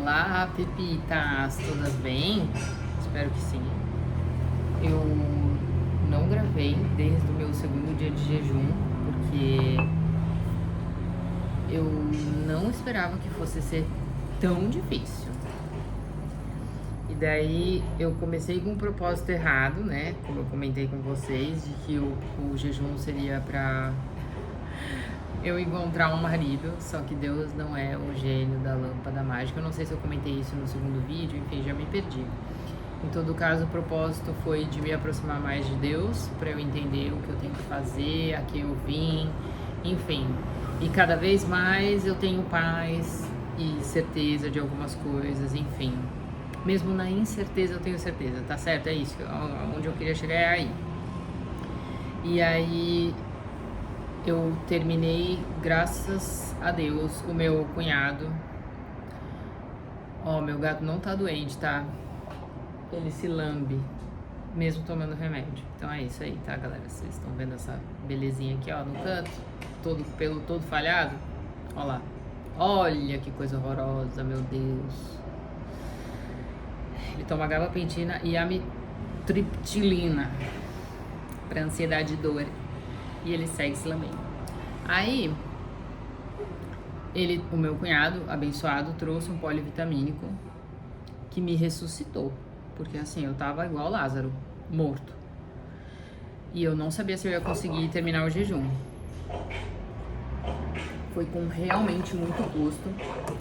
Olá, Pepitas, todas bem? Espero que sim. Eu não gravei desde o meu segundo dia de jejum, porque eu não esperava que fosse ser tão difícil. E daí eu comecei com um propósito errado, né? Como eu comentei com vocês, de que o jejum seria pra eu encontrar um marido, só que Deus não é o gênio da lâmpada mágica. Eu não sei se eu comentei isso no segundo vídeo, enfim, já me perdi. Em todo caso, o propósito foi de me aproximar mais de Deus, para eu entender o que eu tenho que fazer, a que eu vim, enfim. E cada vez mais eu tenho paz e certeza de algumas coisas, enfim. Mesmo na incerteza eu tenho certeza, tá certo? É isso, onde eu queria chegar é aí. E aí eu terminei, graças a Deus, o meu cunhado. Ó, meu gato não tá doente, tá? Ele se lambe, mesmo tomando remédio. Então é isso aí, tá, galera? Vocês estão vendo essa belezinha aqui, ó, no canto? Todo pelo todo falhado? Ó lá. Olha que coisa horrorosa, meu Deus. Ele toma gabapentina e amitriptilina pra ansiedade e dor. E ele segue se lambendo. Aí, o meu cunhado, abençoado, trouxe um polivitamínico que me ressuscitou. Porque assim, eu tava igual Lázaro, morto. E eu não sabia se eu ia conseguir terminar o jejum. Foi com realmente muito custo.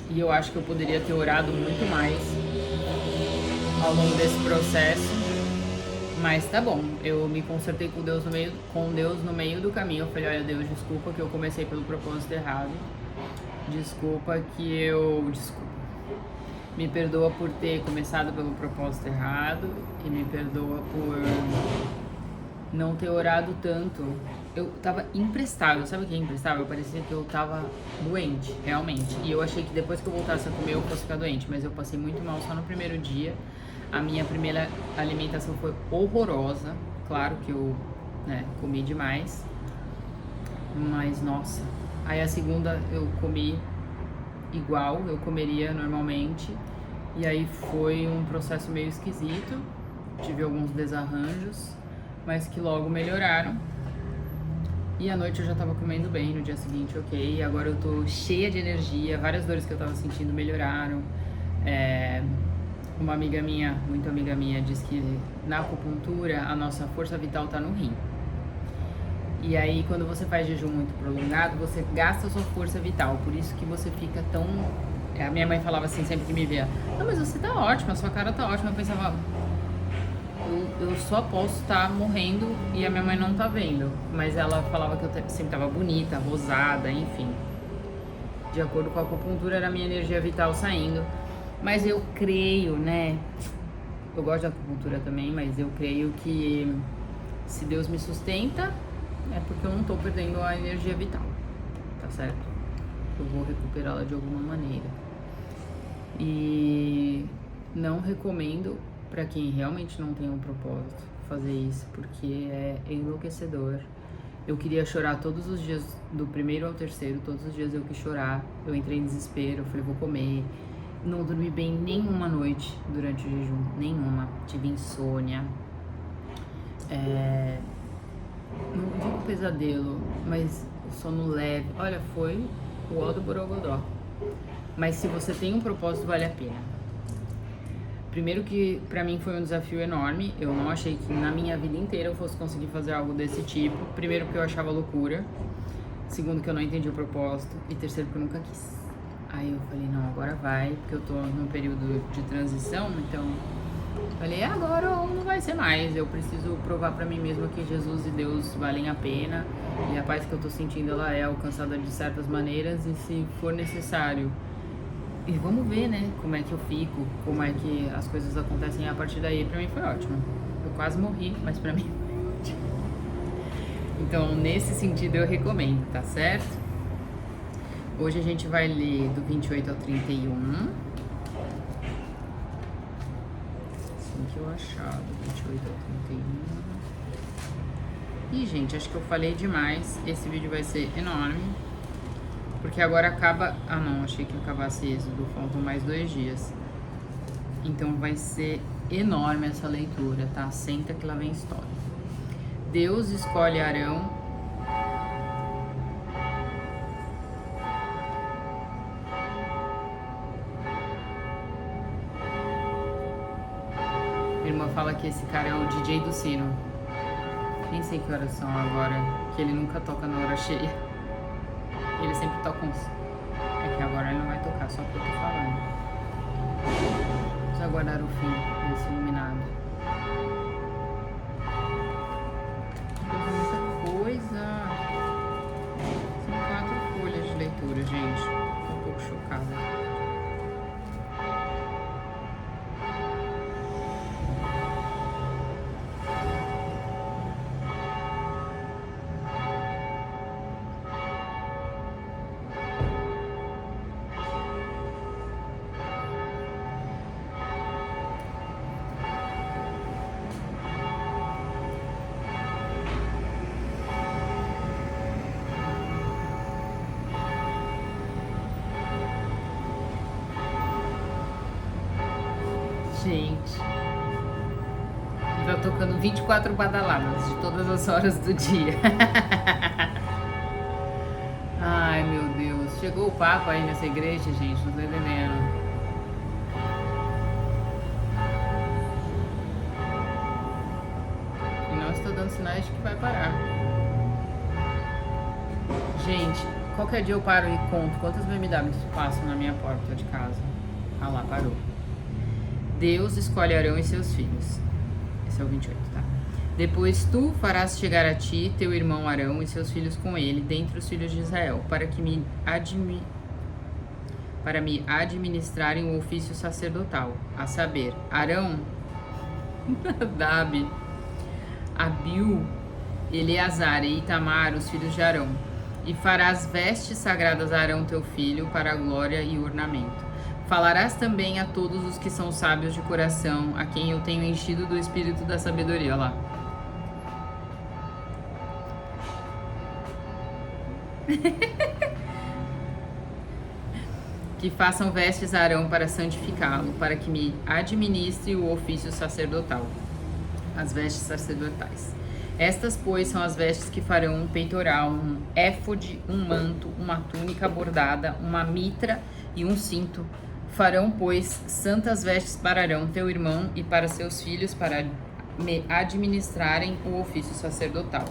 E eu acho que eu poderia ter orado muito mais ao longo desse processo. Mas tá bom, eu me consertei com Deus no meio do caminho. Eu falei, olha Deus, desculpa que eu comecei pelo propósito errado. Desculpa. Me perdoa por ter começado pelo propósito errado. E me perdoa por não ter orado tanto. Eu tava imprestável, sabe o que é imprestável? Parecia que eu tava doente, realmente. E eu achei que depois que eu voltasse a comer eu fosse ficar doente. Mas eu passei muito mal só no primeiro dia. A minha primeira alimentação foi horrorosa. Claro que eu, comi demais. Mas, nossa. Aí a segunda eu comi igual eu comeria normalmente. E aí foi um processo meio esquisito. Tive alguns desarranjos, mas que logo melhoraram. E à noite eu já tava comendo bem, no dia seguinte, ok. Agora eu tô cheia de energia, várias dores que eu tava sentindo melhoraram. Uma amiga minha, muito amiga minha, diz que na acupuntura a nossa força vital tá no rim. E aí quando você faz jejum muito prolongado, você gasta a sua força vital, por isso que você fica tão... A minha mãe falava assim, sempre que me via, não, mas você tá ótima, a sua cara tá ótima. Eu pensava, eu só posso estar morrendo e a minha mãe não tá vendo. Mas ela falava que eu sempre tava bonita, rosada, enfim. De acordo com a acupuntura, era a minha energia vital saindo. Mas eu creio, né? Eu gosto da acupuntura também, mas eu creio que se Deus me sustenta, é porque eu não tô perdendo a energia vital, tá certo? Eu vou recuperá-la de alguma maneira. E não recomendo para quem realmente não tem um propósito fazer isso, porque é enlouquecedor. Eu queria chorar todos os dias, do primeiro ao terceiro, todos os dias eu quis chorar. Eu entrei em desespero, eu falei, vou comer. Não dormi bem nenhuma noite durante o jejum, nenhuma. Tive insônia. Não digo pesadelo, mas sono leve. Olha, foi o ó do borogodó. Mas se você tem um propósito, vale a pena. Primeiro que pra mim foi um desafio enorme. Eu não achei que na minha vida inteira eu fosse conseguir fazer algo desse tipo. Primeiro porque eu achava loucura. Segundo que eu não entendi o propósito. E terceiro porque eu nunca quis. Aí eu falei, não, agora vai, porque eu tô num período de transição, então falei, agora ou não vai ser mais. Eu preciso provar pra mim mesma que Jesus e Deus valem a pena. E a paz que eu tô sentindo, ela é alcançada de certas maneiras. E se for necessário, e vamos ver, né, como é que eu fico, como é que as coisas acontecem a partir daí. Pra mim foi ótimo. Eu quase morri, mas pra mim foi ótimo. Então, nesse sentido, eu recomendo, tá certo? Hoje a gente vai ler do 28 ao 31. Assim que eu achar, do 28 ao 31. Ih, gente, acho que eu falei demais. Esse vídeo vai ser enorme. Porque agora acaba... Ah, não, achei que acabasse Êxodo. Faltam mais 2 dias. Então vai ser enorme essa leitura, tá? Senta que lá vem história. Deus escolhe Arão. Minha irmã fala que esse cara é o DJ do sino. Nem sei que horas são agora, que ele nunca toca na hora cheia. Ele sempre toca uns. É que agora ele não vai tocar, só que eu tô falando. Vamos aguardar o fim desse iluminado. Muita coisa. São 4 folhas de leitura, gente. Tô um pouco chocada. Gente, tá tocando 24 badaladas de todas as horas do dia. Ai, meu Deus. Chegou o Papa aí nessa igreja, gente, não tô entendendo. E não estou dando sinais de que vai parar. Gente, qualquer dia eu paro e conto quantas BMWs passam na minha porta de casa. Ah lá, parou. Deus escolhe Arão e seus filhos. Esse é o 28, tá? Depois tu farás chegar a ti teu irmão Arão e seus filhos com ele, dentre os filhos de Israel, para me administrarem o ofício sacerdotal, a saber, Arão, Nadab, Abiú, Eleazar e Itamar, os filhos de Arão. E farás vestes sagradas a Arão teu filho, para a glória e ornamento. Falarás também a todos os que são sábios de coração, a quem eu tenho enchido do espírito da sabedoria. Olha lá. Que façam vestes a Arão para santificá-lo, para que me administre o ofício sacerdotal. As vestes sacerdotais. Estas, pois, são as vestes que farão um peitoral, um éfode, um manto, uma túnica bordada, uma mitra e um cinto. Farão, pois, santas vestes para Arão, teu irmão, e para seus filhos, para me administrarem o ofício sacerdotal.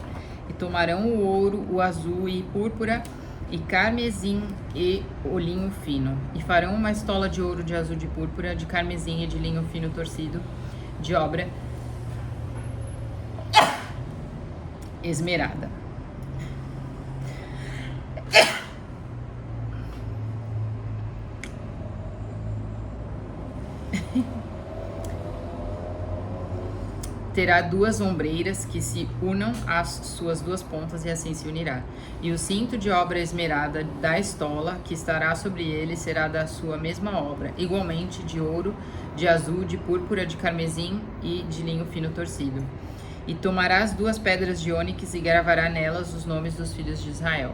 E tomarão o ouro, o azul e púrpura, e carmesim e o linho fino. E farão uma estola de ouro, de azul, de púrpura, de carmesim e de linho fino torcido, de obra esmerada. Terá 2 ombreiras que se unam às suas 2 pontas, e assim se unirá. E o cinto de obra esmerada da estola, que estará sobre ele, será da sua mesma obra, igualmente de ouro, de azul, de púrpura, de carmesim e de linho fino torcido. E tomará as 2 pedras de ônix e gravará nelas os nomes dos filhos de Israel.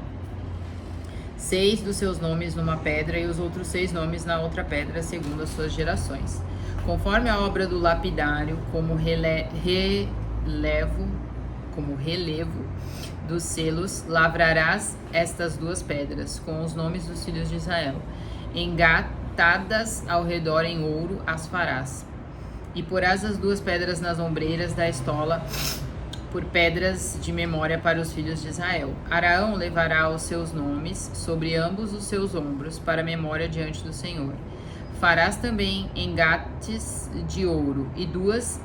6 dos seus nomes numa pedra e os outros 6 nomes na outra pedra, segundo as suas gerações. Conforme a obra do lapidário, como relevo dos selos, lavrarás estas 2 pedras, com os nomes dos filhos de Israel. Engatadas ao redor em ouro as farás. E porás as 2 pedras nas ombreiras da estola, por pedras de memória para os filhos de Israel. Arão levará os seus nomes sobre ambos os seus ombros, para memória diante do Senhor. Farás também engates de ouro e 2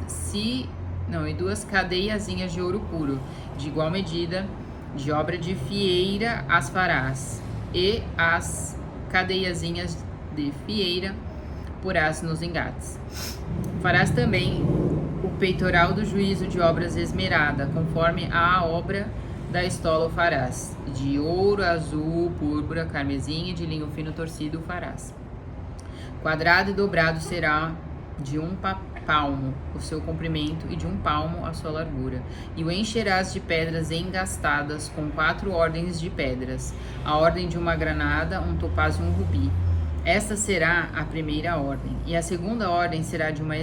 cadeiazinhas de ouro puro, de igual medida, de obra de fieira as farás, e as cadeiazinhas de fieira porás nos engates. Farás também o peitoral do juízo de obras esmerada, conforme a obra da estola o farás. De ouro, azul, púrpura, carmesim e de linho fino torcido o farás. Quadrado e dobrado será de um palmo o seu comprimento e de 1 palmo a sua largura. E o encherás de pedras engastadas com 4 ordens de pedras, a ordem de uma granada, um topázio e um rubi. Esta será a primeira ordem. E a segunda ordem será de uma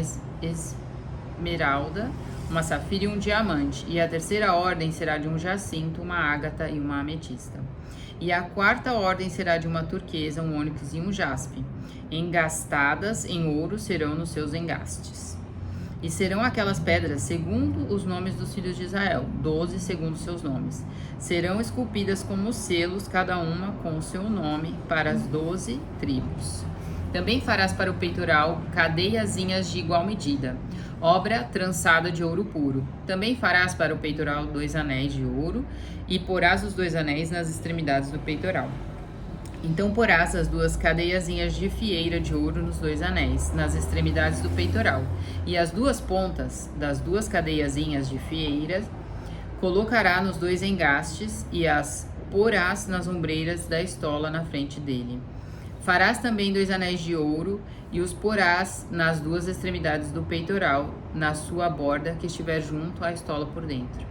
esmeralda, uma safira e um diamante. E a terceira ordem será de um jacinto, uma ágata e uma ametista. E a quarta ordem será de uma turquesa, um ônix e um jaspe. Engastadas em ouro serão nos seus engastes. E serão aquelas pedras segundo os nomes dos filhos de Israel, 12 segundo seus nomes. Serão esculpidas como selos, cada uma com o seu nome, para as 12 tribos. Também farás para o peitoral cadeiazinhas de igual medida, obra trançada de ouro puro. Também farás para o peitoral 2 anéis de ouro, e porás os 2 anéis nas extremidades do peitoral. Então porás as 2 cadeiazinhas de fieira de ouro nos 2 anéis, nas extremidades do peitoral, e as 2 pontas das 2 cadeiazinhas de fieira colocará nos 2 engastes, e as porás nas ombreiras da estola na frente dele. Farás também 2 anéis de ouro, e os porás nas 2 extremidades do peitoral, na sua borda que estiver junto à estola por dentro.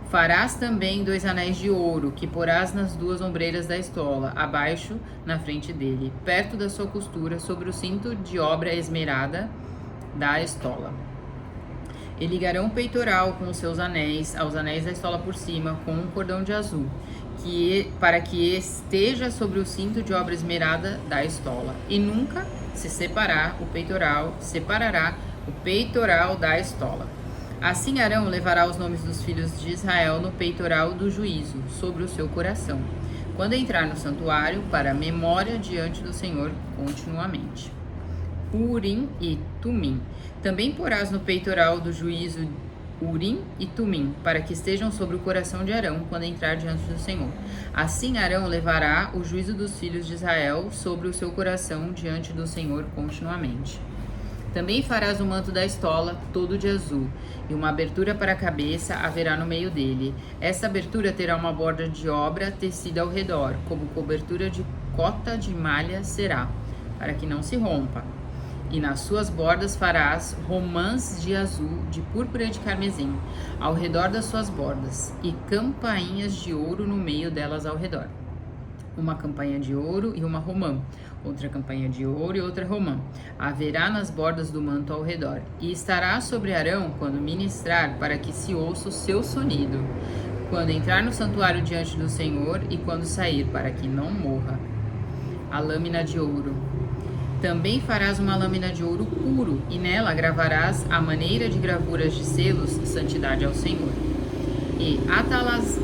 Farás também 2 anéis de ouro, que porás nas 2 ombreiras da estola, abaixo, na frente dele, perto da sua costura, sobre o cinto de obra esmerada da estola. E ligarão o peitoral com os seus anéis, aos anéis da estola por cima, com um cordão de azul, para que esteja sobre o cinto de obra esmerada da estola. E nunca se separará o peitoral da estola. Assim Arão levará os nomes dos filhos de Israel no peitoral do juízo, sobre o seu coração, quando entrar no santuário, para memória diante do Senhor continuamente. Urim e Tumim. Também porás no peitoral do juízo Urim e Tumim, para que estejam sobre o coração de Arão, quando entrar diante do Senhor. Assim Arão levará o juízo dos filhos de Israel sobre o seu coração diante do Senhor continuamente. Também farás o manto da estola, todo de azul, e uma abertura para a cabeça haverá no meio dele. Essa abertura terá uma borda de obra tecida ao redor, como cobertura de cota de malha será, para que não se rompa. E nas suas bordas farás romãs de azul, de púrpura e de carmesim, ao redor das suas bordas, e campainhas de ouro no meio delas ao redor. Uma campainha de ouro e uma romã, outra campainha de ouro e outra romã. Haverá nas bordas do manto ao redor. E estará sobre Arão quando ministrar, para que se ouça o seu sonido, quando entrar no santuário diante do Senhor e quando sair, para que não morra. A lâmina de ouro. Também farás uma lâmina de ouro puro, e nela gravarás a maneira de gravuras de selos, santidade ao Senhor. E atá-las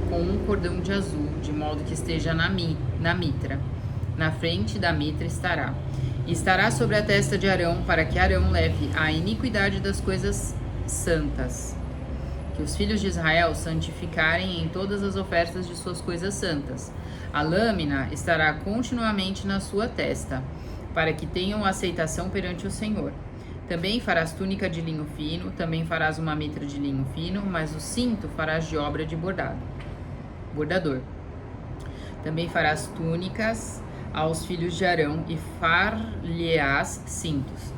com um cordão de azul, de modo que esteja na mitra. Na frente da mitra estará. E estará sobre a testa de Arão, para que Arão leve a iniquidade das coisas santas, que os filhos de Israel santificarem em todas as ofertas de suas coisas santas. A lâmina estará continuamente na sua testa, para que tenham aceitação perante o Senhor. Também farás túnica de linho fino, também farás uma mitra de linho fino, mas o cinto farás de obra de bordador. Também farás túnicas aos filhos de Arão e far-lhe-ás cintos.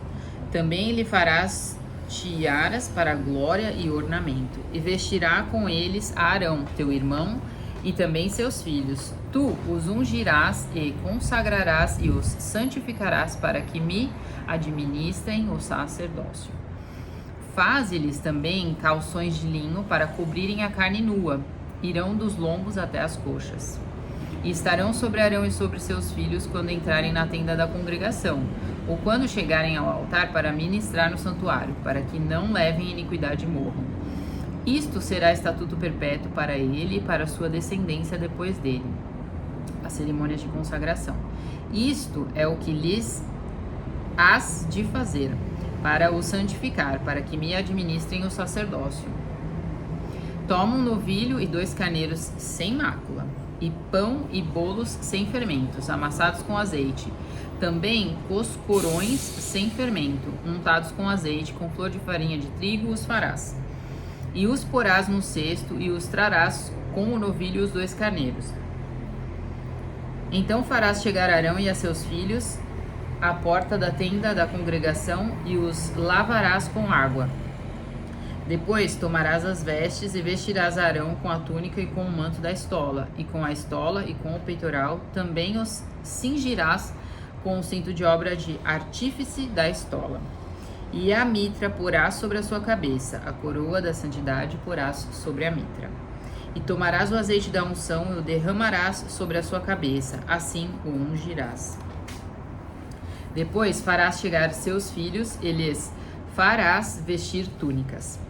Também lhe farás tiaras para glória e ornamento, e vestirá com eles a Arão, teu irmão, e também seus filhos. Tu os ungirás e consagrarás e os santificarás para que me administrem o sacerdócio. Faze-lhes também calções de linho para cobrirem a carne nua, irão dos lombos até as coxas. E estarão sobre Arão e sobre seus filhos quando entrarem na tenda da congregação, ou quando chegarem ao altar para ministrar no santuário, para que não levem iniquidade e morram. Isto será estatuto perpétuo para ele e para sua descendência depois dele. A cerimônia de consagração. Isto é o que lhes hás de fazer, para o santificar, para que me administrem o sacerdócio. Toma um novilho e 2 carneiros sem mácula, e pão e bolos sem fermentos, amassados com azeite. Também coscorões sem fermento, untados com azeite, com flor de farinha de trigo os farás. E os porás no cesto, e os trarás com o novilho e os 2 carneiros. Então farás chegar Arão e a seus filhos à porta da tenda da congregação e os lavarás com água. Depois tomarás as vestes e vestirás Arão com a túnica e com o manto da estola, e com a estola e com o peitoral, também os cingirás com o cinto de obra de artífice da estola. E a mitra porás sobre a sua cabeça, a coroa da santidade porás sobre a mitra. E tomarás o azeite da unção e o derramarás sobre a sua cabeça, assim o ungirás. Depois farás chegar seus filhos e lhes farás vestir túnicas.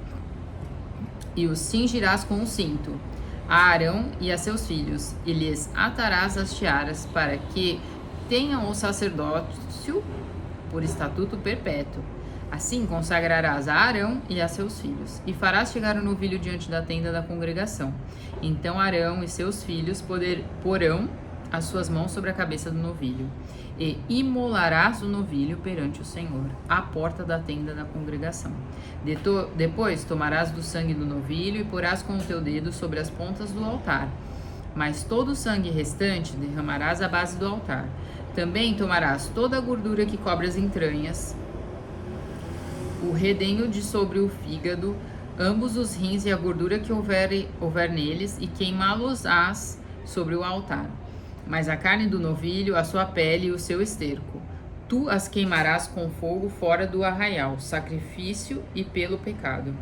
E os cingirás com o cinto, a Arão e a seus filhos, e lhes atarás as tiaras, para que tenham o sacerdócio por estatuto perpétuo. Assim consagrarás a Arão e a seus filhos, e farás chegar o novilho diante da tenda da congregação. Então Arão e seus filhos porão as suas mãos sobre a cabeça do novilho, e imolarás o novilho perante o Senhor, à porta da tenda da congregação. Depois tomarás do sangue do novilho e porás com o teu dedo sobre as pontas do altar. Mas todo o sangue restante derramarás à base do altar. Também tomarás toda a gordura que cobre as entranhas, o redenho de sobre o fígado, ambos os rins e a gordura que houver neles, e queimá-los-ás sobre o altar. Mas a carne do novilho, a sua pele e o seu esterco, tu as queimarás com fogo fora do arraial, sacrifício e pelo pecado.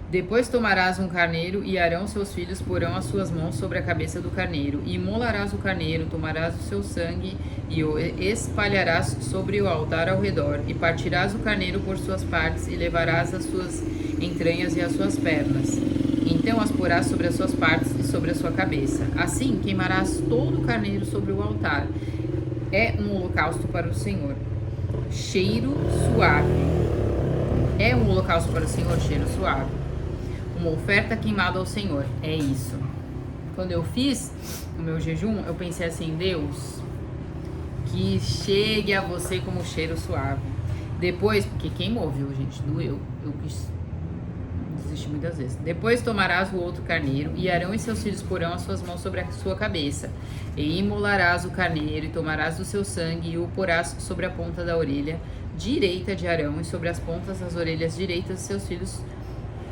Depois tomarás um carneiro, e Arão seus filhos porão as suas mãos sobre a cabeça do carneiro, e imolarás o carneiro, tomarás o seu sangue e o espalharás sobre o altar ao redor, e partirás o carneiro por suas partes, e levarás as suas entranhas e as suas pernas. Então as porás sobre as suas partes e sobre a sua cabeça. Assim queimarás todo o carneiro sobre o altar. É um holocausto para o Senhor. Cheiro suave. É um holocausto para o Senhor, cheiro suave. Uma oferta queimada ao Senhor. É isso. Quando eu fiz o meu jejum, eu pensei assim: Deus, que chegue a você como cheiro suave. Depois, porque queimou, viu, gente? Doeu. Eu quis desistir muitas vezes. Depois tomarás o outro carneiro, e Arão e seus filhos porão as suas mãos sobre a sua cabeça, e imolarás o carneiro, e tomarás do seu sangue, e o porás sobre a ponta da orelha direita de Arão, e sobre as pontas das orelhas direitas de seus filhos,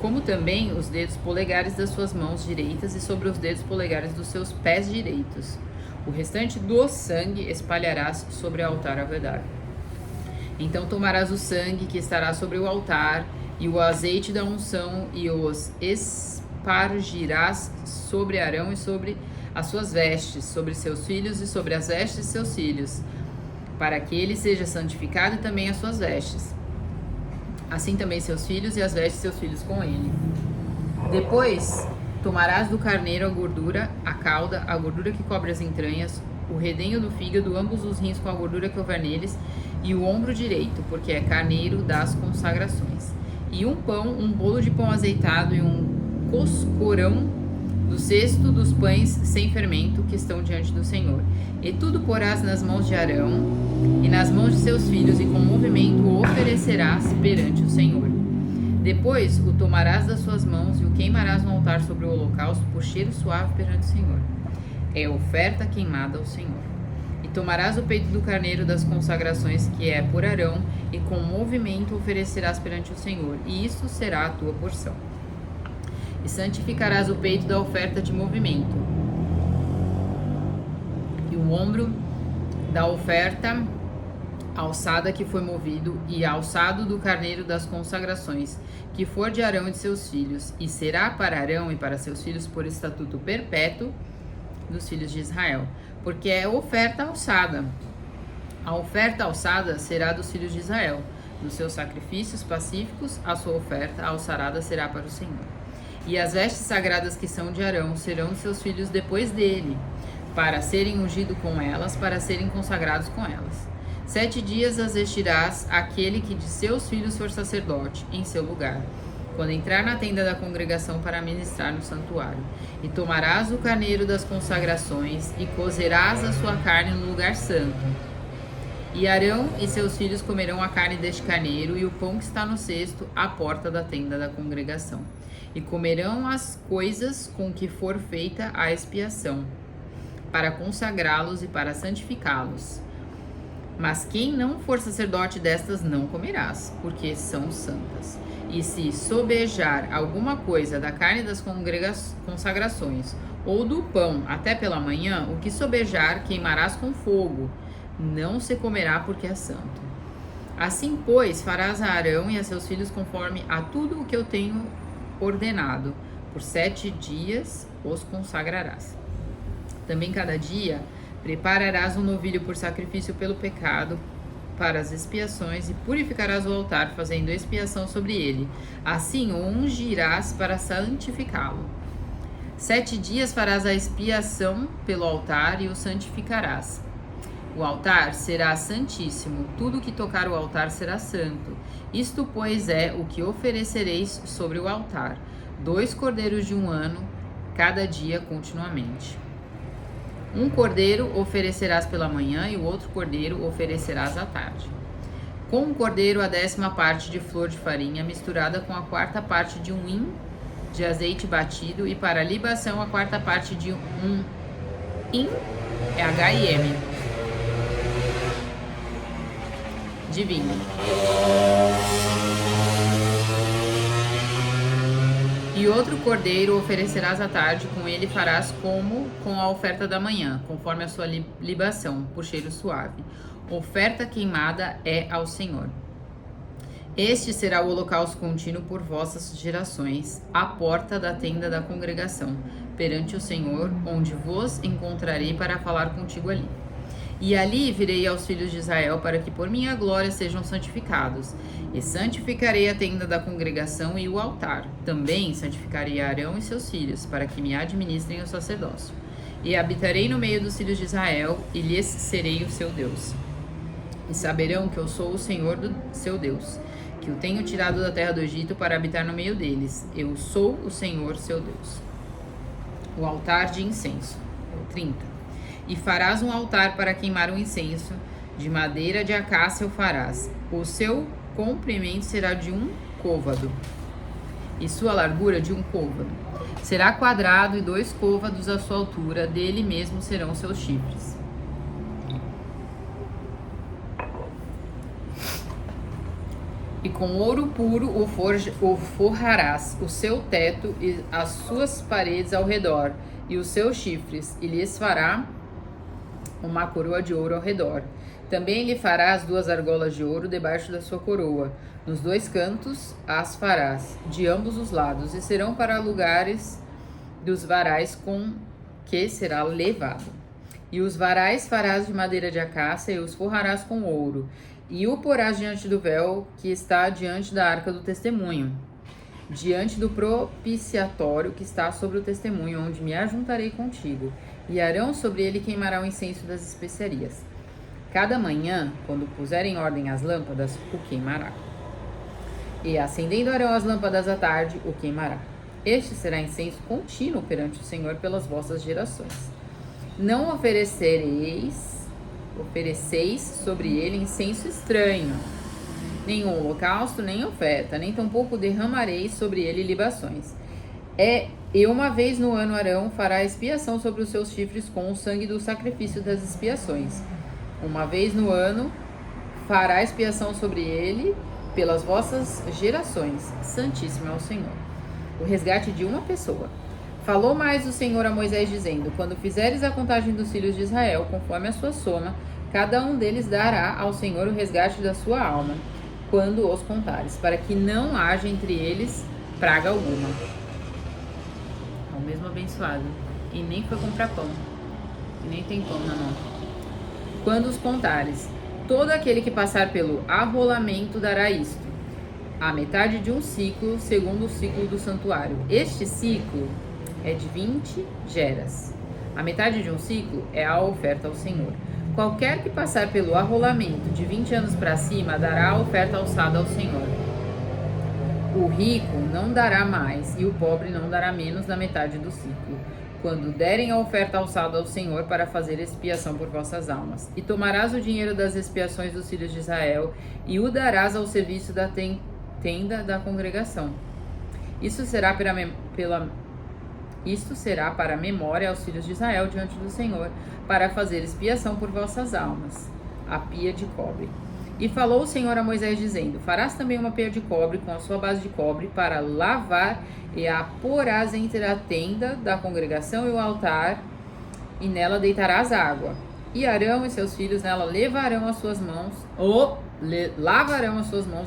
como também os dedos polegares das suas mãos direitas, e sobre os dedos polegares dos seus pés direitos. O restante do sangue espalharás sobre o altar ao redor. Então tomarás o sangue que estará sobre o altar, e o azeite da unção, e os espargirás sobre Arão e sobre as suas vestes, sobre seus filhos e sobre as vestes de seus filhos, para que ele seja santificado, e também as suas vestes. Assim também seus filhos e as vestes de seus filhos com ele. Depois tomarás do carneiro a gordura, a cauda, a gordura que cobre as entranhas, o redenho do fígado, ambos os rins com a gordura que houver neles, e o ombro direito, porque é carneiro das consagrações. E um pão, um bolo de pão azeitado, e um coscorão do cesto dos pães sem fermento que estão diante do Senhor. E tudo porás nas mãos de Arão e nas mãos de seus filhos, e com movimento o oferecerás perante o Senhor. Depois o tomarás das suas mãos e o queimarás no altar sobre o holocausto por cheiro suave perante o Senhor. É oferta queimada ao Senhor. E tomarás o peito do carneiro das consagrações, que é por Arão, e com movimento oferecerás perante o Senhor, e isso será a tua porção. E santificarás o peito da oferta de movimento, e o ombro da oferta alçada que foi movido, e alçado do carneiro das consagrações, que for de Arão e de seus filhos, e será para Arão e para seus filhos por estatuto perpétuo dos filhos de Israel, porque é oferta alçada. A oferta alçada será dos filhos de Israel. Dos seus sacrifícios pacíficos, a sua oferta alçada será para o Senhor. E as vestes sagradas que são de Arão serão de seus filhos depois dele, para serem ungidos com elas, para serem consagrados com elas. 7 dias as vestirás aquele que de seus filhos for sacerdote, em seu lugar, quando entrar na tenda da congregação para ministrar no santuário. E tomarás o carneiro das consagrações, e cozerás a sua carne no lugar santo. E Arão e seus filhos comerão a carne deste carneiro, e o pão que está no cesto, à porta da tenda da congregação. E comerão as coisas com que for feita a expiação, para consagrá-los e para santificá-los. Mas quem não for sacerdote destas não comerás, porque são santas. E se sobejar alguma coisa da carne das consagrações, ou do pão até pela manhã, o que sobejar queimarás com fogo, não se comerá porque é santo. Assim, pois, farás a Arão e a seus filhos conforme a tudo o que eu tenho ordenado. Por 7 dias os consagrarás. Também cada dia prepararás um novilho por sacrifício pelo pecado, para as expiações, e purificarás o altar, fazendo expiação sobre ele. Assim o ungirás para santificá-lo. 7 dias farás a expiação pelo altar e o santificarás. O altar será santíssimo, tudo que tocar o altar será santo. Isto, pois, é o que oferecereis sobre o altar: 2 cordeiros de 1 ano, cada dia continuamente. Um cordeiro oferecerás pela manhã e o outro cordeiro oferecerás à tarde. Com um cordeiro, a 10ª parte de flor de farinha, misturada com a 4ª parte de um hin de azeite batido, e para a libação, a 4ª parte de um hin, é H-I-M, de vinho. E outro cordeiro oferecerás à tarde, com ele farás como com a oferta da manhã, conforme a sua libação, por cheiro suave. Oferta queimada é ao Senhor. Este será o holocausto contínuo por vossas gerações, à porta da tenda da congregação, perante o Senhor, onde vos encontrarei para falar contigo ali. E ali virei aos filhos de Israel, para que por minha glória sejam santificados. E santificarei a tenda da congregação e o altar. Também santificarei Arão e seus filhos, para que me administrem o sacerdócio. E habitarei no meio dos filhos de Israel, e lhes serei o seu Deus. E saberão que eu sou o Senhor do seu Deus, que o tenho tirado da terra do Egito para habitar no meio deles. Eu sou o Senhor, seu Deus. O altar de incenso. 30. E farás um altar para queimar o incenso, de madeira de acácia o farás. O seu comprimento será de 1 côvado, e sua largura de 1 côvado. Será quadrado e 2 côvados a sua altura, dele mesmo serão seus chifres. E com ouro puro o forrarás, o seu teto e as suas paredes ao redor, e os seus chifres, e lhes fará uma coroa de ouro ao redor. Também lhe farás 2 argolas de ouro debaixo da sua coroa. Nos 2 cantos as farás, de ambos os lados, e serão para lugares dos varais com que será levado. E os varais farás de madeira de acácia, e os forrarás com ouro. E o porás diante do véu que está diante da arca do testemunho, diante do propiciatório que está sobre o testemunho, onde me ajuntarei contigo. E Arão sobre ele queimará o incenso das especiarias. Cada manhã, quando puser em ordem as lâmpadas, o queimará. E acendendo Arão as lâmpadas à tarde, o queimará. Este será incenso contínuo perante o Senhor pelas vossas gerações. Não ofereceis sobre ele incenso estranho, nenhum holocausto, nem oferta, nem tampouco derramareis sobre ele libações. E uma vez no ano Arão fará expiação sobre os seus chifres com o sangue do sacrifício das expiações. Uma vez no ano fará expiação sobre ele pelas vossas gerações. Santíssimo é o Senhor. O resgate de uma pessoa. Falou mais o Senhor a Moisés, dizendo: quando fizeres a contagem dos filhos de Israel, conforme a sua soma, cada um deles dará ao Senhor o resgate da sua alma, quando os contares, para que não haja entre eles praga alguma. É o mesmo abençoado. E nem foi comprar pão. E nem tem pão na mão. Quando os contares, todo aquele que passar pelo arrolamento dará isto: a metade de um ciclo, segundo o ciclo do santuário. Este ciclo é de 20 geras. A metade de um ciclo é a oferta ao Senhor. Qualquer que passar pelo arrolamento de 20 anos para cima dará a oferta alçada ao Senhor. O rico não dará mais e o pobre não dará menos da metade do ciclo, quando derem a oferta alçada ao Senhor para fazer expiação por vossas almas. E tomarás o dinheiro das expiações dos filhos de Israel e o darás ao serviço da tenda da congregação. Isto será para memória aos filhos de Israel diante do Senhor, para fazer expiação por vossas almas. a pia de cobre. E falou o Senhor a Moisés, dizendo: farás também uma pia de cobre com a sua base de cobre para lavar, e a porás entre a tenda da congregação e o altar, e nela deitarás água. E Arão e seus filhos nela lavarão as suas mãos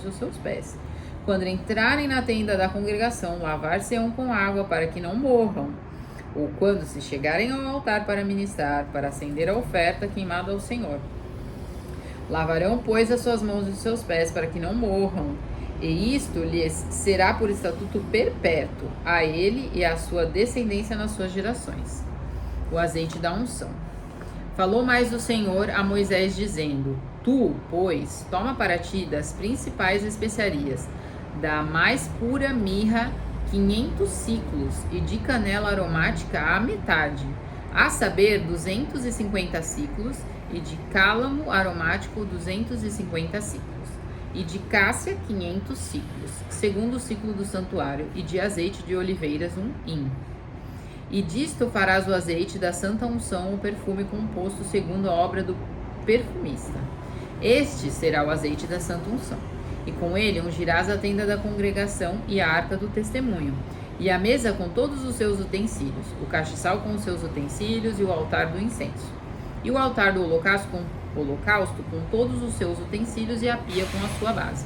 e os seus pés. Quando entrarem na tenda da congregação, lavar-se-ão com água para que não morram. Ou quando se chegarem ao altar para ministrar, para acender a oferta queimada ao Senhor. Lavarão, pois, as suas mãos e os seus pés para que não morram. E isto lhes será por estatuto perpétuo, a ele e à sua descendência nas suas gerações. O azeite da unção. Falou mais o Senhor a Moisés, dizendo: tu, pois, toma para ti das principais especiarias, da mais pura mirra 500 ciclos, e de canela aromática a metade, a saber 250 ciclos, e de cálamo aromático 250 ciclos, e de cássia 500 ciclos, segundo o ciclo do santuário, e de azeite de oliveiras 1 hin. E disto farás o azeite da santa unção, o perfume composto segundo a obra do perfumista. Este será o azeite da santa unção. E com ele ungirás a tenda da congregação e a arca do testemunho, e a mesa com todos os seus utensílios, o castiçal com os seus utensílios e o altar do incenso. E o altar do holocausto com todos os seus utensílios e a pia com a sua base.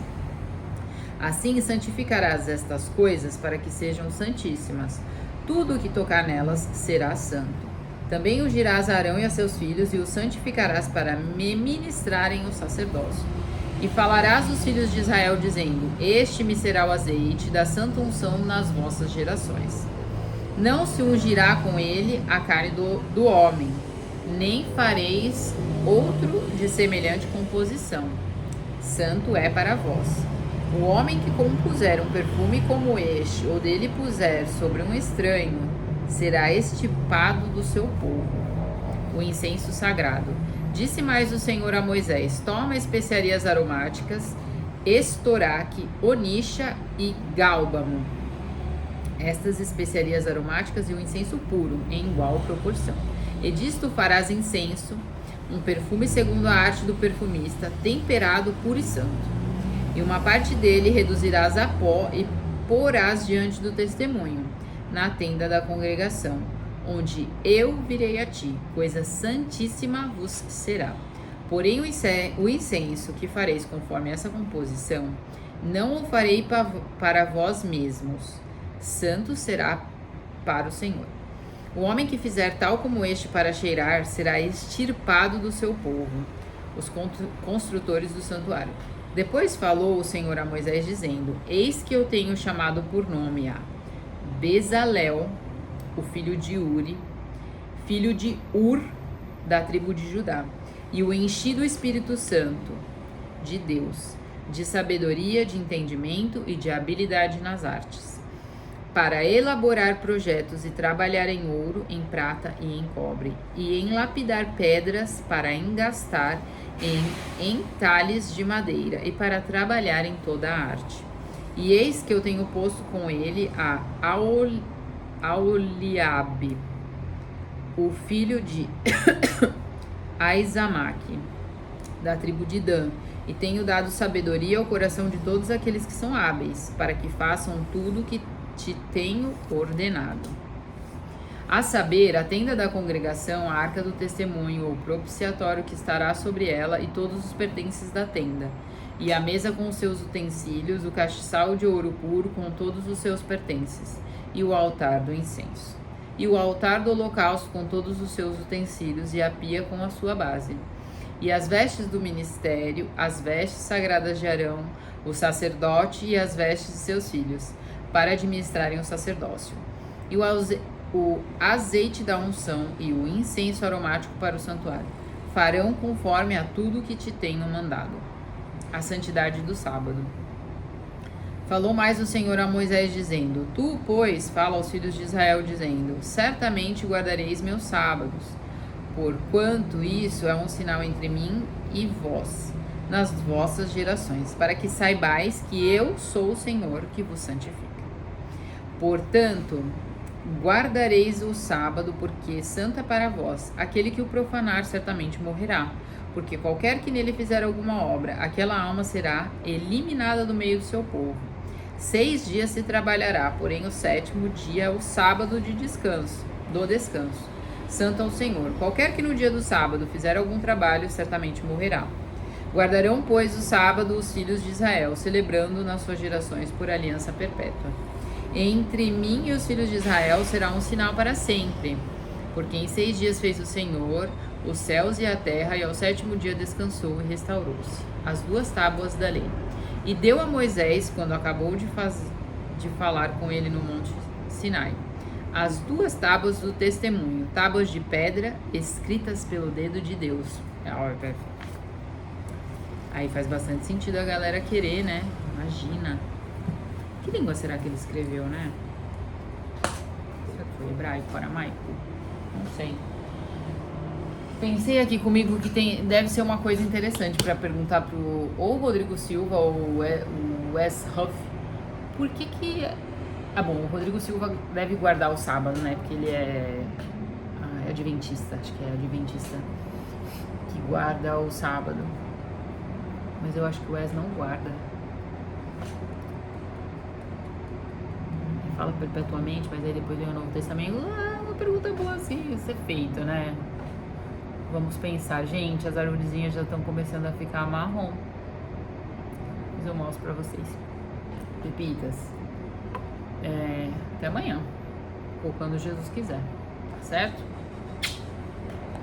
Assim santificarás estas coisas para que sejam santíssimas. Tudo o que tocar nelas será santo. Também ungirás a Arão e a seus filhos e os santificarás para me ministrarem o sacerdócio. E falarás aos filhos de Israel, dizendo: este me será o azeite da santa unção nas vossas gerações. Não se ungirá com ele a carne do homem, nem fareis outro de semelhante composição. Santo é para vós. O homem que compuser um perfume como este, ou dele puser sobre um estranho, será extirpado do seu povo. O incenso sagrado. Disse mais o Senhor a Moisés: toma especiarias aromáticas, estoraque, onixa e gálbano. Estas especiarias aromáticas e o incenso puro, em igual proporção. E disto farás incenso, um perfume segundo a arte do perfumista, temperado, puro e santo. E uma parte dele reduzirás a pó e porás diante do testemunho, na tenda da congregação, onde eu virei a ti, coisa santíssima vos será. Porém o incenso que fareis conforme essa composição, não o farei para vós mesmos, santo será para o Senhor. O homem que fizer tal como este para cheirar, será extirpado do seu povo, os construtores do santuário. Depois falou o Senhor a Moisés, dizendo: eis que eu tenho chamado por nome a Bezalel, o filho de Uri, filho de Ur, da tribo de Judá, e o enchi do Espírito Santo de Deus, de sabedoria, de entendimento e de habilidade nas artes, para elaborar projetos e trabalhar em ouro, em prata e em cobre, e em lapidar pedras para engastar em entalhes de madeira, e para trabalhar em toda a arte. E eis que eu tenho posto com ele a Aholiabe, o filho de Aizamaque, da tribo de Dan, e tenho dado sabedoria ao coração de todos aqueles que são hábeis, para que façam tudo o que te tenho ordenado. A saber, a tenda da congregação, a arca do testemunho, o propiciatório que estará sobre ela e todos os pertences da tenda, e a mesa com os seus utensílios, o castiçal de ouro puro com todos os seus pertences, e o altar do incenso, e o altar do holocausto com todos os seus utensílios, e a pia com a sua base, e as vestes do ministério, as vestes sagradas de Arão, o sacerdote, e as vestes de seus filhos, para administrarem o sacerdócio, e o azeite da unção e o incenso aromático para o santuário. Farão conforme a tudo que te tenho mandado. A santidade do sábado. Falou mais o Senhor a Moisés, dizendo: tu, pois, fala aos filhos de Israel, dizendo: certamente guardareis meus sábados, porquanto isso é um sinal entre mim e vós, nas vossas gerações, para que saibais que eu sou o Senhor que vos santifica. Portanto, guardareis o sábado, porque santo é para vós. Aquele que o profanar certamente morrerá. Porque qualquer que nele fizer alguma obra, aquela alma será eliminada do meio do seu povo. 6 dias se trabalhará, porém o 7º dia é o sábado de descanso, do descanso, santo ao Senhor. Qualquer que no dia do sábado fizer algum trabalho, certamente morrerá. Guardarão, pois, o sábado os filhos de Israel, celebrando nas suas gerações por aliança perpétua. Entre mim e os filhos de Israel será um sinal para sempre, porque em 6 dias fez o Senhor os céus e a terra, e ao 7º dia descansou e restaurou-se. As 2 tábuas da lei. E deu a Moisés, quando acabou de falar com ele no monte Sinai, as 2 tábuas do testemunho, tábuas de pedra escritas pelo dedo de Deus. Aí faz bastante sentido a galera querer, né? Imagina. Que língua será que ele escreveu, né? Será que foi hebraico, aramaico? Não sei. Pensei aqui comigo que deve ser uma coisa interessante para perguntar pro ou Rodrigo Silva ou o Wes Huff. Por que... Ah, bom, o Rodrigo Silva deve guardar o sábado, né? Porque ele é adventista, acho que é adventista, que guarda o sábado. Mas eu acho que o Wes não guarda. Ele fala perpetuamente, mas aí depois lê o Novo Testamento. Uma pergunta boa assim, ser feito, né? Vamos pensar, gente, as arvorezinhas já estão começando a ficar marrom. Mas eu mostro pra vocês. Pepitas. Até amanhã. Ou quando Jesus quiser. Tá certo?